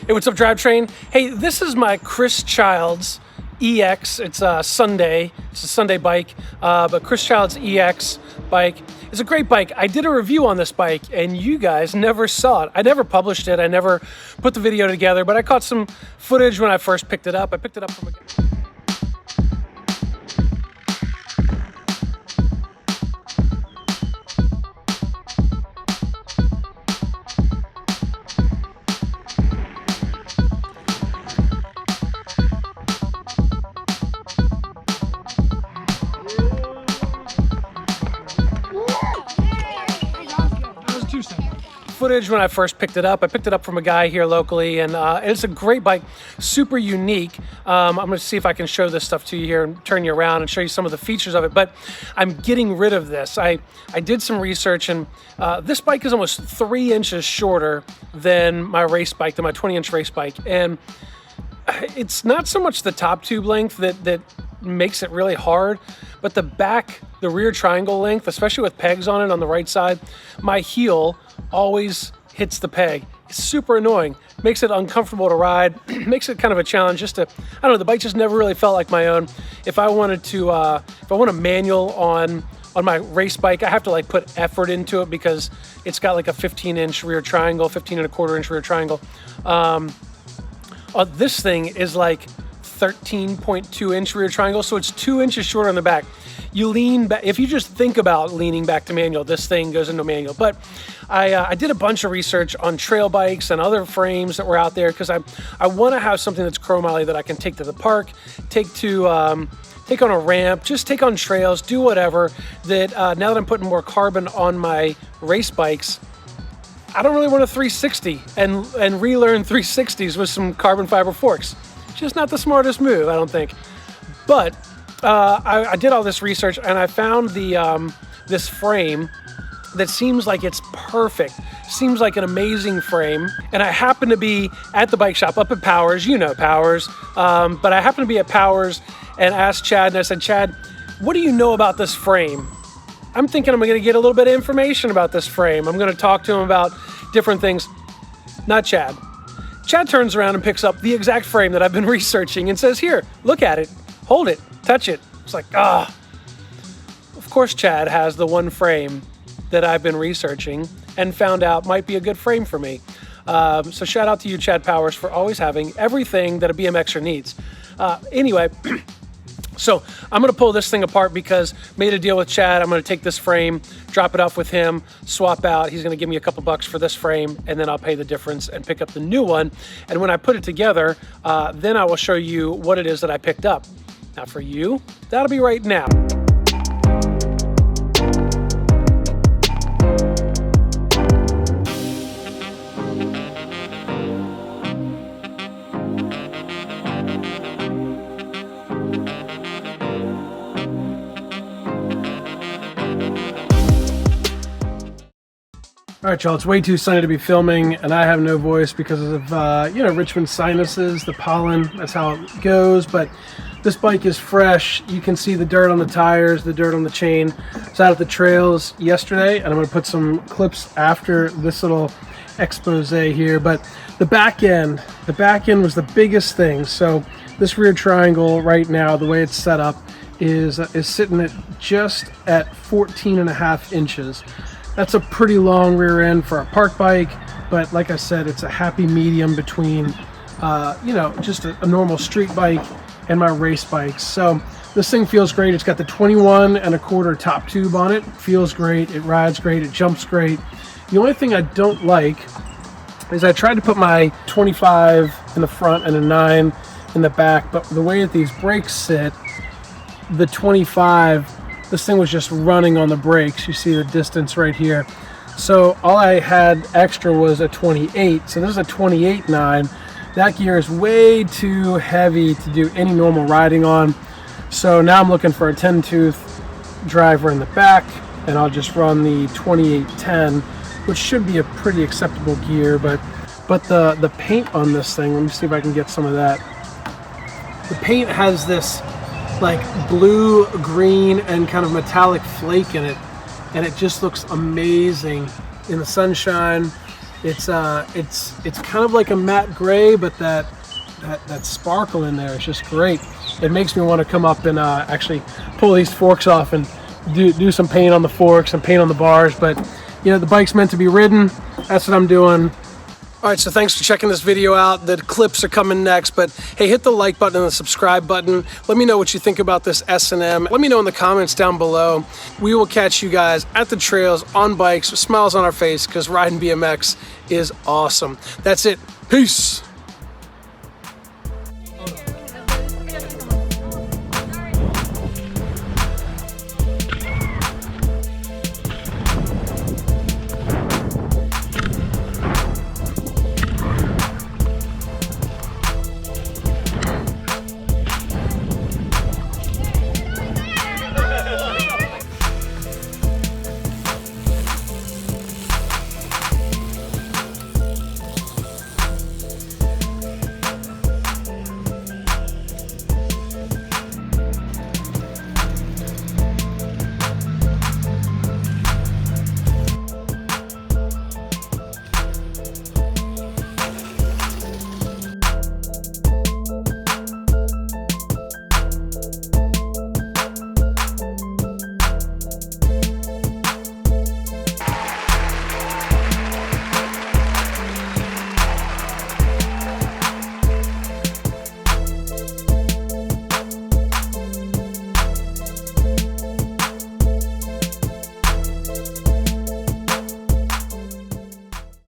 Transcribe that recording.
Hey, what's up, Drivetrain? Hey, this is my Chris Childs EX. It's a Sunday. It's a Sunday bike, but Chris Childs EX bike. It's a great bike. I did a review on this bike, and you guys never saw it. I never published it. I never put the video together, but I caught some footage when I first picked it up. I picked it up from a guy. Footage when I first picked it up. I picked it up from a guy here locally, and it's a great bike, super unique. I'm going to see if I can show this stuff to you here and turn you around and show you some of the features of it, but I'm getting rid of this. I did some research, and this bike is almost 3 inches shorter than my race bike, than my 20-inch race bike, and it's not so much the top tube length that makes it really hard, but the rear triangle length, especially with pegs on it on the right side, my heel always hits the peg. It's super annoying. Makes it uncomfortable to ride. Makes it kind of a challenge just to, I don't know, the bike just never really felt like my own. If I wanted to, if I want a manual on my race bike, I have to like put effort into it because it's got like a 15-inch rear triangle, 15.25-inch rear triangle. This thing is like 13.2-inch rear triangle, so it's 2 inches shorter on the back. You lean back, if you just think about leaning back to manual, this thing goes into manual. But I did a bunch of research on trail bikes and other frames that were out there because I want to have something that's chromoly that I can take to the park, take on a ramp, just take on trails, do whatever. That now that I'm putting more carbon on my race bikes, I don't really want a 360 and relearn 360s with some carbon fiber forks. Just not the smartest move, I don't think. But I did all this research, and I found this frame that seems like it's perfect. Seems like an amazing frame. And I happen to be at the bike shop up at Powers. You know Powers. But I happen to be at Powers and asked Chad, and I said, Chad, what do you know about this frame? I'm thinking I'm going to get a little bit of information about this frame. I'm going to talk to him about different things. Not Chad. Chad turns around and picks up the exact frame that I've been researching and says, here, look at it, hold it, touch it. It's like, Of course Chad has the one frame that I've been researching and found out might be a good frame for me. So shout out to you, Chad Powers, for always having everything that a BMXer needs. Anyway, so I'm going to pull this thing apart because made a deal with Chad. I'm going to take this frame, drop it off with him, swap out. He's going to give me a couple bucks for this frame, and then I'll pay the difference and pick up the new one. And when I put it together, then I will show you what it is that I picked up. Now for you, that'll be right now. All right, y'all, it's way too sunny to be filming, and I have no voice because of, Richmond sinuses, the pollen, that's how it goes. But this bike is fresh. You can see the dirt on the tires, the dirt on the chain. I was out at the trails yesterday, and I'm going to put some clips after this little expose here. But the back end was the biggest thing. So this rear triangle right now, the way it's set up, is sitting at just at 14.5 inches. That's a pretty long rear end for a park bike, but like I said, it's a happy medium between, just a normal street bike and my race bike. So this thing feels great. It's got the 21.25 top tube on it. Feels great. It rides great. It jumps great. The only thing I don't like is I tried to put my 25 in the front and a 9 in the back, but the way that these brakes sit, the 25, this thing was just running on the brakes. You see the distance right here. So all I had extra was a 28. So this is a 28.9. That gear is way too heavy to do any normal riding on. So now I'm looking for a 10-tooth driver in the back, and I'll just run the 28.10, which should be a pretty acceptable gear. But the paint on this thing, let me see if I can get some of that. The paint has this like blue, green, and kind of metallic flake in it, and it just looks amazing in the sunshine. It's kind of like a matte gray, but that sparkle in there is just great. It makes me want to come up and actually pull these forks off and do some paint on the forks and paint on the bars. But you know, the bike's meant to be ridden. That's what I'm doing. All right, so thanks for checking this video out. The clips are coming next, but hey, hit the like button and the subscribe button. Let me know what you think about this S&M. Let me know in the comments down below. We will catch you guys at the trails, on bikes, with smiles on our face, because riding BMX is awesome. That's it. Peace.